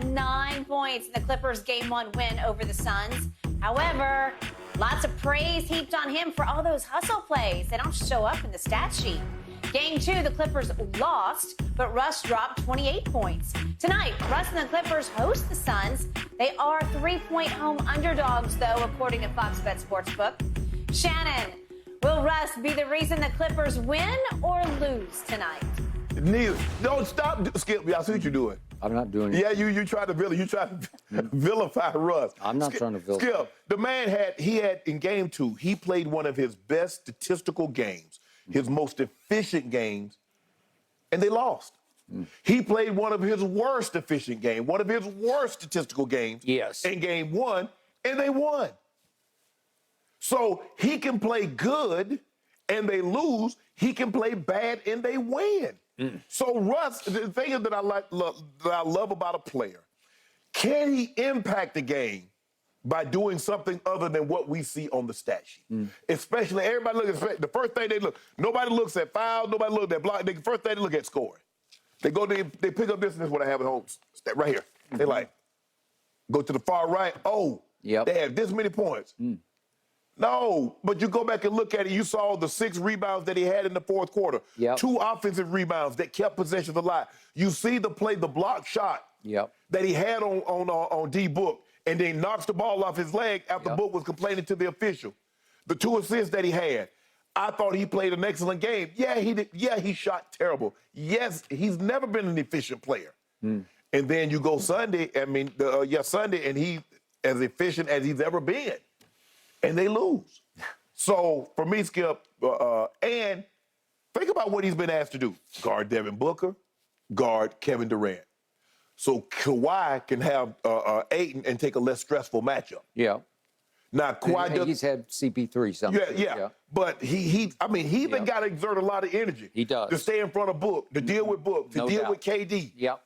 had 9 points in the Clippers' Game 1 win over the Suns. However, lots of praise heaped on him for all those hustle plays. They don't show up in the stat sheet. Game 2, the Clippers lost, but Russ dropped 28 points. Tonight, Russ and the Clippers host the Suns. They are 3-point home underdogs, though, according to Fox Bet Sportsbook. Shannon, will Russ be the reason the Clippers win or lose tonight? Neither. Don't stop, Skip. I see what you're doing. I'm not doing it. Yeah, you try to vilify Russ. I'm not trying to vilify. Skip, the man had in Game 2, he played one of his best statistical games, his most efficient games, and they lost. He played one of his worst efficient games, one of his worst statistical games in Game 1, and they won. So he can play good and they lose. He can play bad and they win. So Russ, the thing that I love about a player, can he impact the game by doing something other than what we see on the stat sheet? Especially everybody looks at the first thing they look. Nobody looks at foul. Nobody looks at block. The first thing they look at scoring. They pick up this and this is what I have at home right here. They like go to the far right. Oh, they have this many points. No, but you go back and look at it, you saw the 6 rebounds that he had in the fourth quarter. 2 offensive rebounds that kept possession alive. You see the block shot that he had on D-Book, and then knocks the ball off his leg after Book was complaining to the official. The 2 assists that he had, I thought he played an excellent game. Yeah, he did. Yeah, he shot terrible. Yes, he's never been an efficient player. And then you go Sunday, Sunday, and he's as efficient as he's ever been. And they lose. So, for me, Skip, and think about what he's been asked to do. Guard Devin Booker, guard Kevin Durant. So, Kawhi can have Ayton and take a less stressful matchup. Now, Kawhi he's had CP3 something. But he even got to exert a lot of energy. He does. To stay in front of Book, to deal with Book, to deal with KD.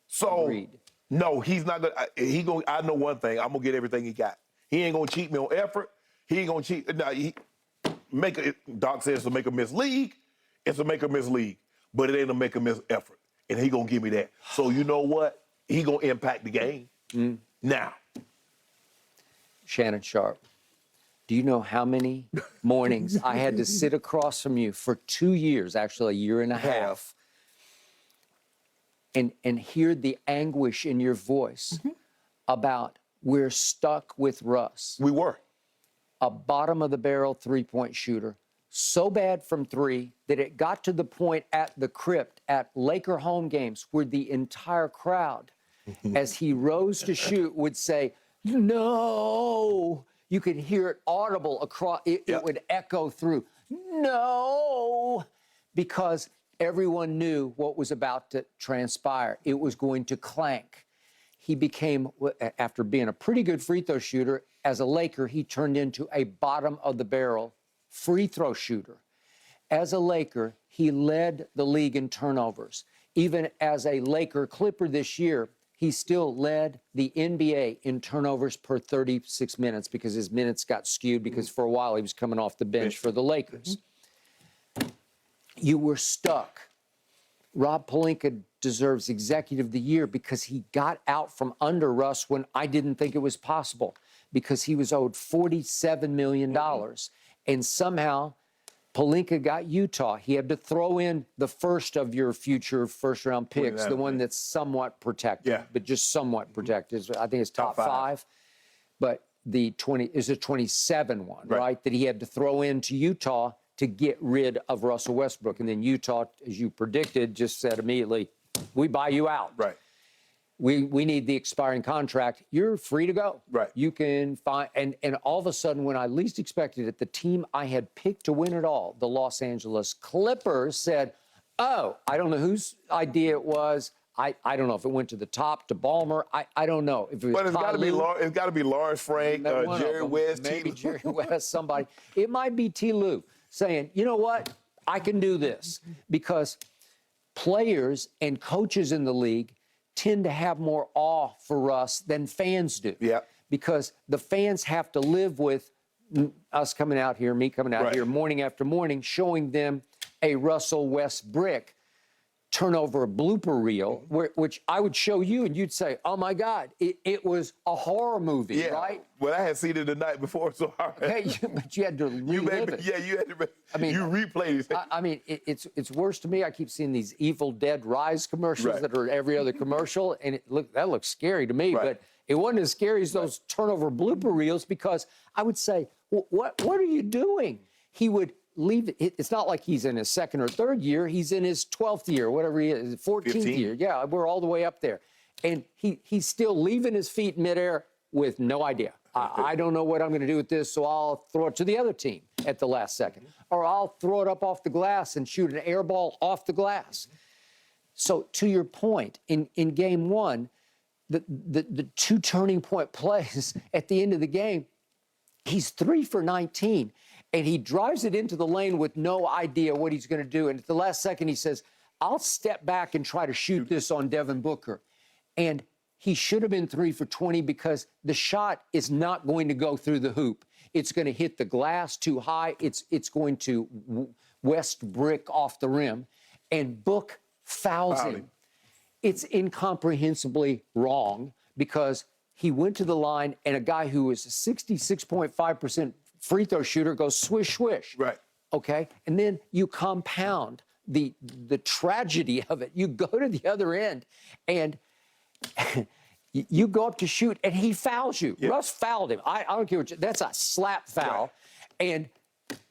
So, Agreed. No, he's not going to. I know one thing. I'm going to get everything he got. He ain't going to cheat me on effort. He ain't going to cheat. Now, Doc says it's a make-or-miss league. It's a make-or-miss league. But it ain't a make-or-miss effort. And he going to give me that. So you know what? He going to impact the game. Now. Shannon Sharp, do you know how many mornings I had to sit across from you for 2 years, actually a year and a half, and hear the anguish in your voice about we're stuck with Russ. We were. A bottom-of-the-barrel three-point shooter, so bad from 3 that it got to the point at the crypt at Laker home games where the entire crowd, as he rose to shoot, would say, no. You could hear it audible across. It would echo through, no, because everyone knew what was about to transpire. It was going to clank. He became, after being a pretty good free throw shooter, as a Laker, he turned into a bottom-of-the-barrel free throw shooter. As a Laker, he led the league in turnovers. Even as a Laker Clipper this year, he still led the NBA in turnovers per 36 minutes because his minutes got skewed because for a while he was coming off the bench for the Lakers. You were stuck. Rob Pelinka deserves Executive of the Year because he got out from under Russ when I didn't think it was possible because he was owed $47 million. And somehow Pelinka got Utah. He had to throw in the first of your future first-round picks, the one that's somewhat protected, but just somewhat protected. I think it's top 5. But the 27 one, right, that he had to throw into Utah to get rid of Russell Westbrook. And then Utah, as you predicted, just said immediately, we buy you out. Right. We need the expiring contract. You're free to go. Right. You can find, and all of a sudden, when I least expected it, the team I had picked to win it all, the Los Angeles Clippers, said, oh, I don't know whose idea it was. I don't know if it went to the top, to Ballmer. I don't know. If it was it's got to be Lawrence Frank, Jerry West, maybe Jerry West, somebody. It might be T. Lue saying, you know what, I can do this. Because players and coaches in the league tend to have more awe for us than fans do. Because the fans have to live with us coming out here, me coming out here morning after morning, showing them a Russell Westbrook. turnover blooper reel, which I would show you and you'd say, oh my God, it was a horror movie, right? Well, I had seen it the night before, so Okay, but you had to relive it. Yeah, you had to. I mean, you replayed it. I mean, it's worse to me. I keep seeing these Evil Dead Rise commercials that are every other commercial, and that looks scary to me. But it wasn't as scary as those turnover blooper reels, because I would say, what are you doing? He would leave. It's not like he's in his second or third year. He's in his 12th year, whatever he is, 14th year. Yeah, we're all the way up there. And he's still leaving his feet in midair with no idea. I don't know what I'm going to do with this, so I'll throw it to the other team at the last second. Or I'll throw it up off the glass and shoot an air ball off the glass. So to your point, in game one, the two turning point plays at the end of the game, he's 3 for 19, and he drives it into the lane with no idea what he's going to do. And at the last second, he says, I'll step back and try to shoot this on Devin Booker. And he should have been 3 for 20, because the shot is not going to go through the hoop. It's going to hit the glass too high. It's going to Westbrook off the rim, and Book fouls him. It's incomprehensibly wrong, because he went to the line and a guy who was a 66.5% free throw shooter goes swish, swish. Right. Okay? And then you compound the tragedy of it. You go to the other end and you go up to shoot and he fouls you. Yeah. Russ fouled him. I don't care that's a slap foul. Right. And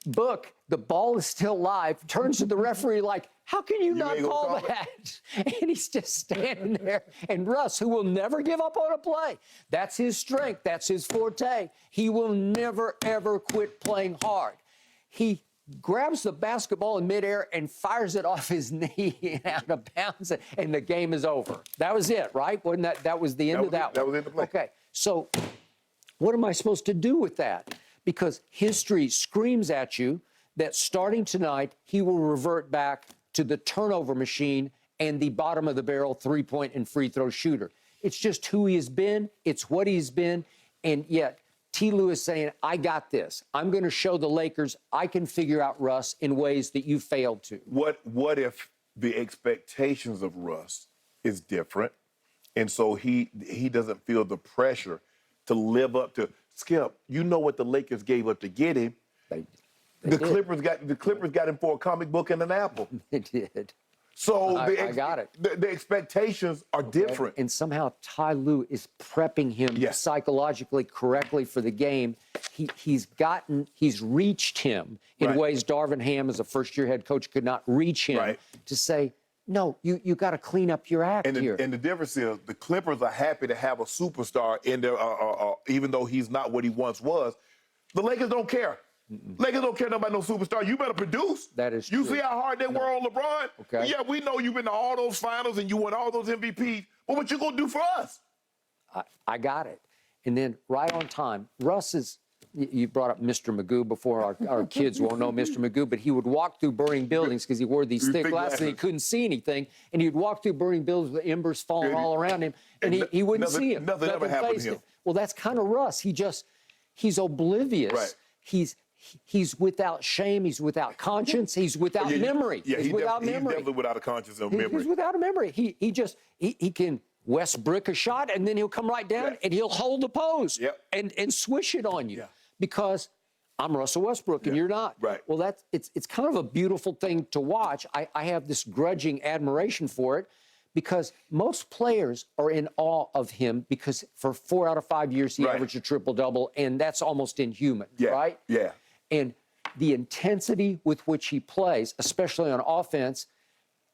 Book, the ball is still live, turns to the referee like, how can you not call that? And he's just standing there. And Russ, who will never give up on a play, that's his strength, that's his forte. He will never, ever quit playing hard. He grabs the basketball in midair and fires it off his knee out of bounds, and the game is over. That was it, right? Wasn't that was the end of that one? That was in the play. Okay, so what am I supposed to do with that? Because history screams at you that starting tonight, he will revert back to the turnover machine and the bottom of the barrel three-point and free throw shooter. It's just who he has been. It's what he's been. And yet, T. Lue is saying, I got this. I'm going to show the Lakers I can figure out Russ in ways that you failed to. What if the expectations of Russ is different, and so he doesn't feel the pressure to live up to Skip? You know what the Lakers gave up to get him. The Clippers got him for a comic book and an apple. They did. So I got it. The expectations are different. And somehow Ty Lue is prepping him psychologically correctly for the game. He's reached him in ways Darvin Ham, as a first-year head coach, could not reach him to say, no, you got to clean up your act here. And the difference is the Clippers are happy to have a superstar in there, even though he's not what he once was. The Lakers don't care. Lakers don't care about no superstar. You better produce. That is true. You see how hard they were on LeBron? Okay. Well, yeah, we know you've been to all those finals and you won all those MVPs. Well, what you going to do for us? I got it. And then right on time, Russ is, you brought up Mr. Magoo before. Our kids won't know Mr. Magoo, but he would walk through burning buildings because he wore these thick glasses and he couldn't see anything. And he'd walk through burning buildings with embers falling all around him, and he wouldn't see him. Nothing ever happened to him. Well, that's kind of Russ. He's oblivious. Right. He's without shame. He's without conscience. He's without memory. Yeah, he's without memory. He's definitely without a conscience of memory. He's without a memory. He can Westbrook a shot, and then he'll come right down and he'll hold the pose and swish it on you because I'm Russell Westbrook and you're not. Right. Well, it's kind of a beautiful thing to watch. I have this grudging admiration for it, because most players are in awe of him, because for 4 out of 5 years he averaged a triple-double, and that's almost inhuman, right? Yeah. And the intensity with which he plays, especially on offense,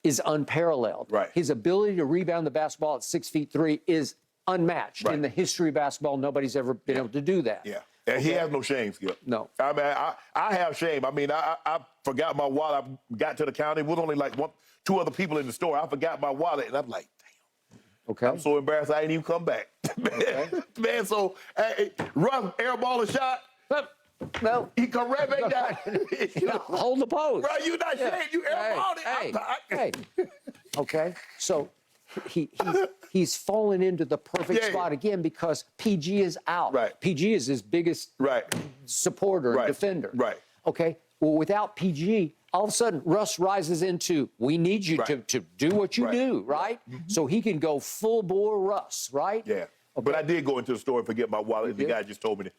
is unparalleled. Right. His ability to rebound the basketball at 6'3" is unmatched. In the history of basketball, nobody's ever been able to do that. Yeah. And he has no shame, Skip. No. I mean, I have shame. I mean, I forgot my wallet. I got to the county. It was only like 2 other people in the store. I forgot my wallet, and I'm like, damn. Okay. I'm so embarrassed I ain't even come back. Man, so Russ airball a shot. No. He come right back down. Hold the pose. Bro, you not ashamed. You airballed it. Hey. Okay. So he's fallen into the perfect spot again because PG is out. Right. PG is his biggest supporter and defender. Right. Okay. Well, without PG, all of a sudden Russ rises into, we need you to do what you do, right? So he can go full bore Russ, right? Yeah. Okay. But I did go into the store and forget my wallet. And the guy just told me,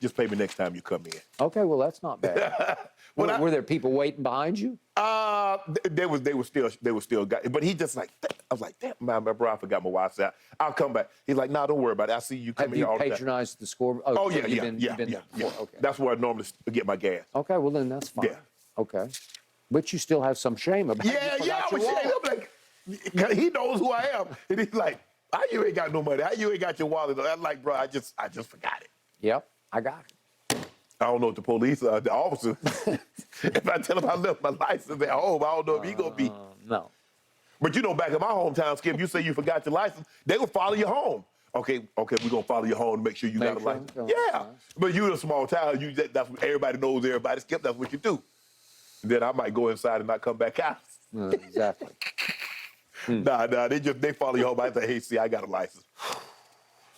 just pay me next time you come in. Okay, well, that's not bad. Were there people waiting behind you? They were still guys. But he just like, I was like, damn, my bro, I forgot my wallet. I said, I'll come back. He's like, nah, don't worry about it. I see you coming here all the time. Have you patronized the score? Oh, so yeah. You've been there before. Okay. That's where I normally get my gas. Okay, well, then that's fine. Yeah. Okay. But you still have some shame about it. I was saying, I'm like, he knows who I am. And he's like, how you ain't got no money? How you ain't got your wallet? I'm like, bro, I just forgot it. Yep, I got it. I don't know if the police, the officer, if I tell him I left my license at home, I don't know if he gonna be. No. But you know, back in my hometown, Skip, you say you forgot your license, they will follow you home. Okay, we're gonna follow you home to make sure you got a license. Yeah, but you in a small town, that's what everybody knows everybody. Skip, that's what you do. Then I might go inside and not come back out. Exactly. Nah, they follow you home. I say, hey, see, I got a license.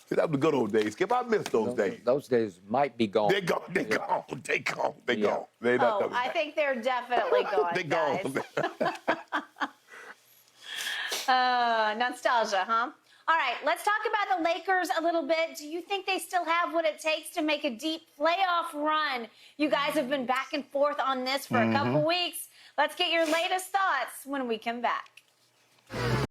See, that was the good old days, Skip. I miss those days. Those days might be gone. They're gone. They're gone. They're gone. They're gone. They're not coming back. I think they're definitely gone. They're gone. Nostalgia, huh? All right, let's talk about the Lakers a little bit. Do you think they still have what it takes to make a deep playoff run? You guys have been back and forth on this for a couple weeks. Let's get your latest thoughts when we come back.